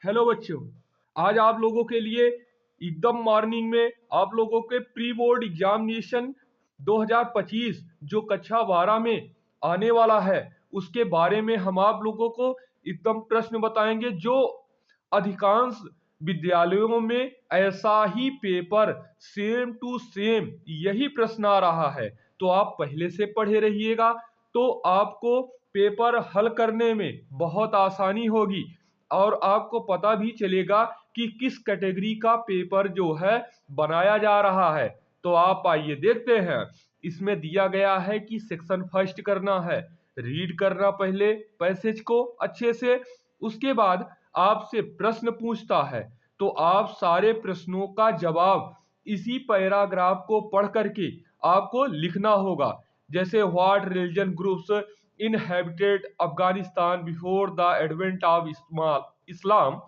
Hello बच्चों, आज आप लोगों के लिए एकदम मॉर्निंग में आप लोगों के प्री बोर्ड एग्जामिनेशन 2025 जो कक्षा 12 में आने वाला है उसके बारे में हम आप लोगों को एकदम प्रश्न बताएंगे। जो अधिकांश विद्यालयों में ऐसा ही पेपर सेम टू सेम यही प्रश्न आ रहा है, तो आप पहले से पढ़े रहिएगा तो आपको पेपर हल करने में बहुत आसानी होगी और आपको पता भी चलेगा कि किस कैटेगरी का पेपर जो है बनाया जा रहा है। तो आप आइए देखते हैं। इसमें दिया गया है कि सेक्शन फर्स्ट करना है, रीड करना पहले पैसेज को अच्छे से, उसके बाद आपसे प्रश्न पूछता है तो आप सारे प्रश्नों का जवाब इसी पैराग्राफ को पढ़ करके आपको लिखना होगा। जैसे what religion groups inhabited Afghanistan before the advent of Islam,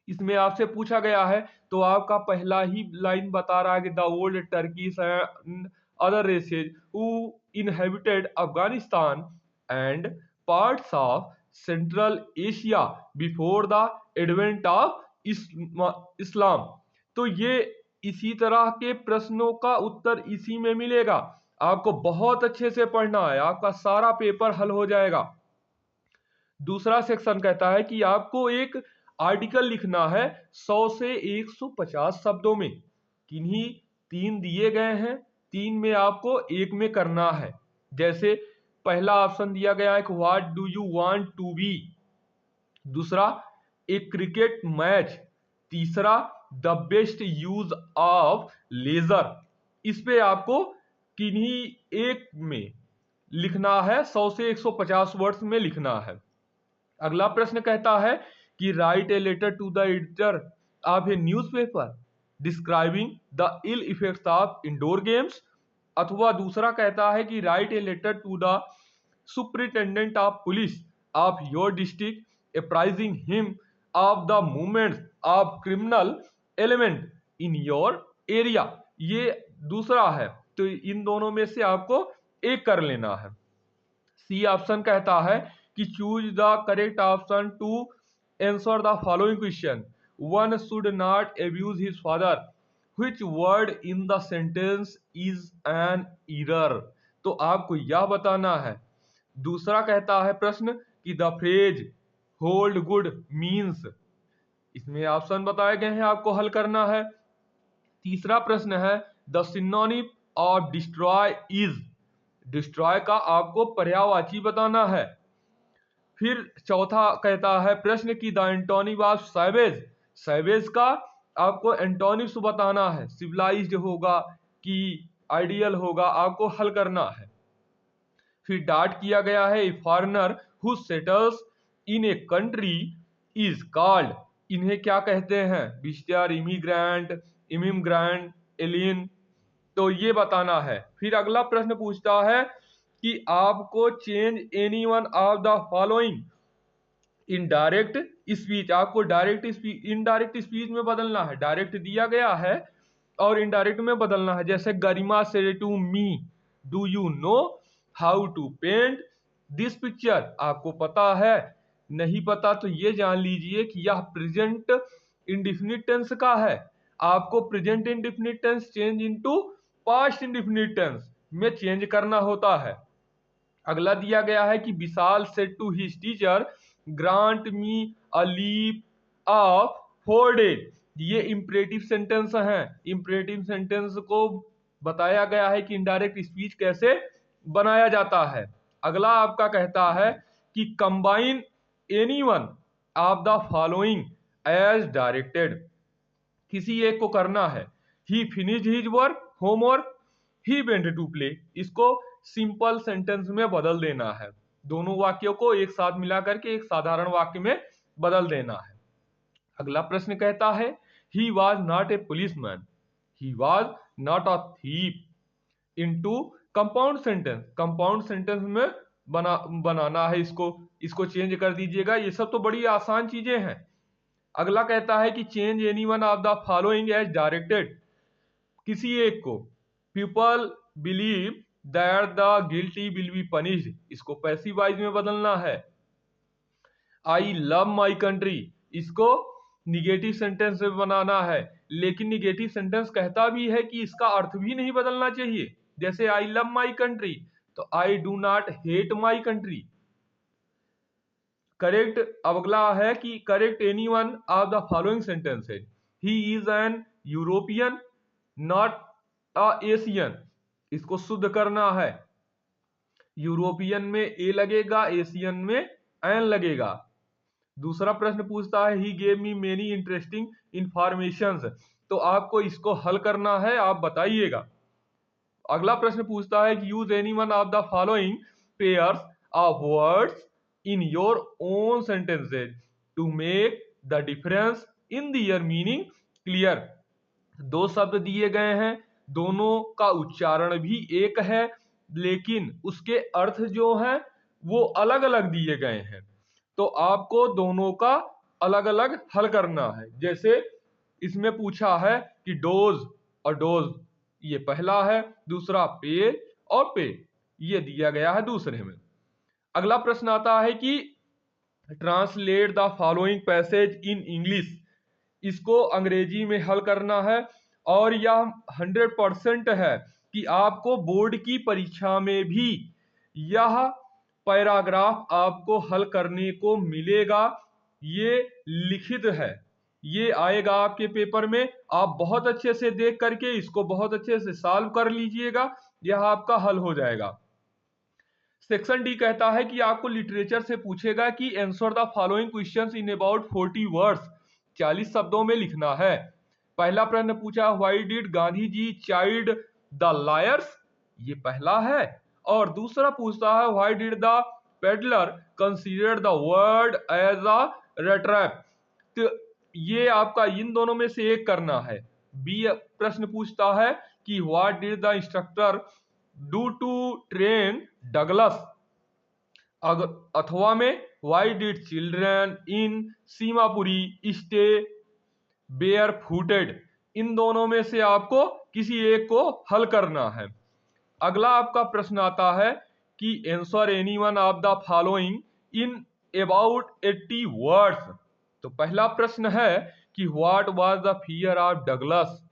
इसमें आपसे पूछा गया है तो आपका पहला ही लाइन बता रहा है कि the old Turkey's and other races who inhabited Afghanistan and parts of central Asia before the advent of Islam. तो ये इसी तरह के प्रश्नों का उत्तर इसी में मिलेगा। आपको बहुत अच्छे से पढ़ना है, आपका सारा पेपर हल हो जाएगा। दूसरा सेक्शन कहता है कि आपको एक आर्टिकल लिखना है 100 से 150 शब्दों में। किन्हीं तीन दिए गए हैं, तीन में आपको एक में करना है। जैसे पहला ऑप्शन दिया गया है कि what do you want to be, दूसरा एक क्रिकेट मैच, तीसरा the best use of leisure. इस पे आपको किन्हीं एक में लिखना है, 100 से 150 वर्ड्स में लिखना है। अगला प्रश्न कहता है कि write a letter to the editor of a newspaper describing the ill effects of indoor games, अथवा दूसरा कहता है कि write a letter to the superintendent of police of your district apprising him of the movements of criminal element in your area. ये दूसरा है, तो इन दोनों में से आपको एक कर लेना है। सी ऑप्शन कहता है कि choose the correct option to answer the following question. One should not abuse his father, which word in the sentence is an error. तो आपको यह बताना है। दूसरा कहता है प्रश्न कि the phrase hold good means, इसमें ऑप्शन बताए गए हैं, आपको हल करना है। तीसरा प्रश्न है the synonym of destroy is, destroy का आपको पर्यायवाची बताना है। फिर चौथा कहता है प्रश्न की the antonym of savage, savage का आपको एंटोनिम्स बताना है। सिविलाइज्ड होगा कि आइडियल होगा, आपको हल करना है। फिर डाट किया गया है ए foreigner who settles in a country is called, इन्हें क्या कहते हैं, विजिटर, इमिग्रेंट, इमिग्रेंट, एलियन, तो ये बताना है। फिर अगला प्रश्न पूछता है कि आपको change any one of the following in direct speech, आपको डायरेक्ट स्पीच इनडायरेक्ट स्पीच में बदलना है। डायरेक्ट दिया गया है और इनडायरेक्ट में बदलना है। जैसे गरिमा से to me do you know how to paint this picture, आपको पता है, नहीं पता तो ये जान लीजिए कि यह प्रेजेंट इंडेफिनिट टेंस का है। आपको present indefinite tense change into past indefinite tense में चेंज करना होता है। अगला दिया गया है कि Vishal said to his teacher grant me a leave of 4 days, ये इंपरेटिव सेंटेंस हैं। इंपरेटिव सेंटेंस को बताया गया है कि इनडायरेक्ट स्पीच कैसे बनाया जाता है। अगला आपका कहता है कि combine any one of the following as directed, किसी एक को करना है। He finish his work homework, he went to play, इसको सिंपल सेंटेंस में बदल देना है। दोनों वाक्यों को एक साथ मिला करके एक साधारण वाक्य में बदल देना है। अगला प्रश्न कहता है he was not a policeman, he was not a thief into compound sentence, compound sentence में बनाना है। इसको चेंज कर दीजिएगा। ये सब तो बड़ी आसान चीजें हैं। अगला कहता है कि change any one of the following as directed, किसी एक को। People believe that the guilty will be punished, इसको पैसिव वॉइस में बदलना है। आई लव माई कंट्री, इसको निगेटिव सेंटेंस में बनाना है, लेकिन निगेटिव सेंटेंस कहता भी है कि इसका अर्थ भी नहीं बदलना चाहिए। जैसे आई लव माई कंट्री, तो I do not hate my country. Correct, अब अगला है कि correct any one of the following sentences. He is an European not a Asian. इसको शुद्ध करना है। यूरोपियन में ए लगेगा, एशियन में एन लगेगा। दूसरा प्रश्न पूछता है he gave me many interesting informations, तो आपको इसको हल करना है, आप बताइएगा। अगला प्रश्न पूछता है कि use any one of the following pairs of words in your own sentences to make the difference in their meaning clear. दो शब्द दिए गए हैं, दोनों का उच्चारण भी एक है, लेकिन उसके अर्थ जो हैं वो अलग अलग दिए गए हैं। तो आपको दोनों का अलग अलग हल करना है। जैसे इसमें पूछा है कि डोज और डोज, ये पहला है, दूसरा पे और पे, ये दिया गया है दूसरे में। अगला प्रश्न आता है कि translate the following passage in English. इसको अंग्रेजी में हल करना है, और यह 100% है कि आपको बोर्ड की परीक्षा में भी यह पैराग्राफ आपको हल करने को मिलेगा। ये लिखित है, ये आएगा आपके पेपर में। आप बहुत अच्छे से देख करके इसको बहुत अच्छे से सॉल्व कर लीजिएगा, यह आपका हल हो जाएगा। सेक्शन डी कहता है कि आपको लिटरेचर से पूछेगा कि answer the following questions in about 40 words, 40 शब्दों में लिखना है। पहला प्रश्न पूछा why did Gandhi ji chide the liars, ये पहला है। और दूसरा पूछता है why did the peddler consider the world as a rattrap, तो ये आपका इन दोनों में से एक करना है। बी प्रश्न पूछता है कि what did the instructor do to train Douglas, अथवा में why did children in Seemapuri stay barefooted. इन दोनों में से आपको किसी एक को हल करना है। अगला आपका प्रश्न आता है कि answer any one of the following in about 80 words. तो पहला प्रश्न है कि what was the fear of Douglas,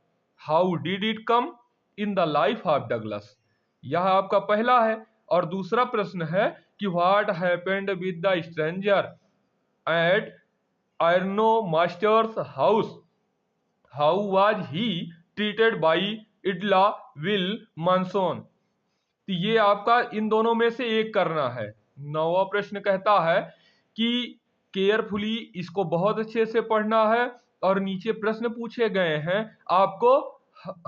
how did it come in the life of Douglas, यह आपका पहला है। और दूसरा प्रश्न है कि what happened with the stranger at ironmaster's house, how was he treated by Edla Willmansson. तो ये आपका इन दोनों में से एक करना है। नौवां प्रश्न कहता है कि केयरफुली इसको बहुत अच्छे से पढ़ना है, और नीचे प्रश्न पूछे गए हैं आपको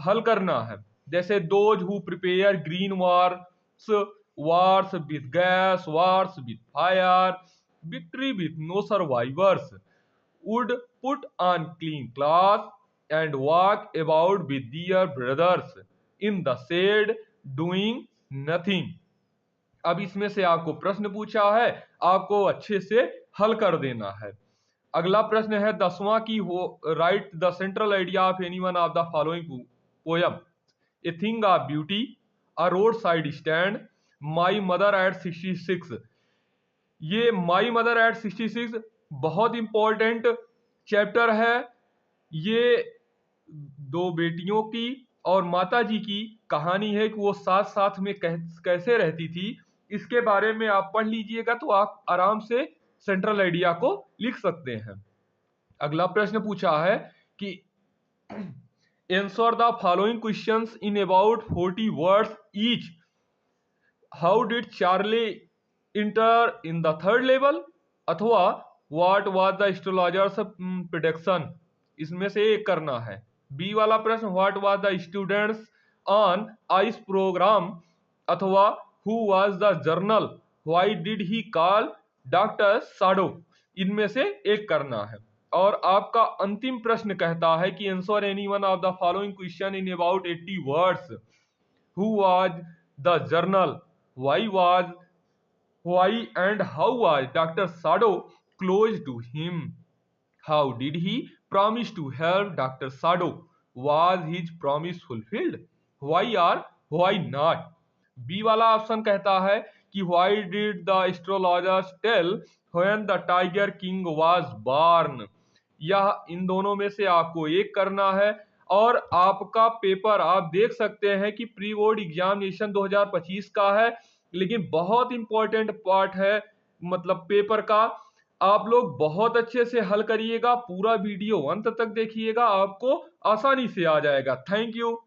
हल करना है। जैसे those who prepare green wars, wars with gas, wars with fire, victory with no survivors, would put on clean cloth and walk about with their brothers in the shade doing nothing. अब इसमें से आपको प्रश्न पूछा है, आपको अच्छे से हल कर देना है। अगला प्रश्न है 10वां की right the central idea of any one of the following poem, a thing of beauty, a road side stand, my mother eight 66। ये माई मदर एट 66 बहुत इंपॉर्टेंट चैप्टर है। ये दो बेटियों की और माता जी की कहानी है कि वो साथ साथ में कैसे रहती थी। इसके बारे में आप पढ़ लीजिएगा तो आप आराम से सेंट्रल आइडिया को लिख सकते हैं। अगला प्रश्न पूछा है कि answer the following questions in about 40 words each, how did Charlie enter in the third level, अथवा what was the astrologer's prediction, इसमें से एक करना है। बी वाला प्रश्न what was the students on ice program, अथवा who was the general, why did he call doctor Sadao, इनमें से एक करना है। और आपका अंतिम प्रश्न कहता है कि answer any one of the following question in about 80 words, who was the general, why was, why and how was Dr. Sado close to him? How did he promise to help Dr. Sado? Was his promise fulfilled? Why or why not? B वाला option कहता है कि why did the astrologers tell when the Tiger King was born? या इन दोनों में से आपको एक करना है। और आपका पेपर आप देख सकते हैं कि प्री बोर्ड एग्जामिनेशन 2025 का है, लेकिन बहुत इंपॉर्टेंट पार्ट है मतलब पेपर का। आप लोग बहुत अच्छे से हल करिएगा, पूरा वीडियो अंत तक देखिएगा, आपको आसानी से आ जाएगा। Thank you.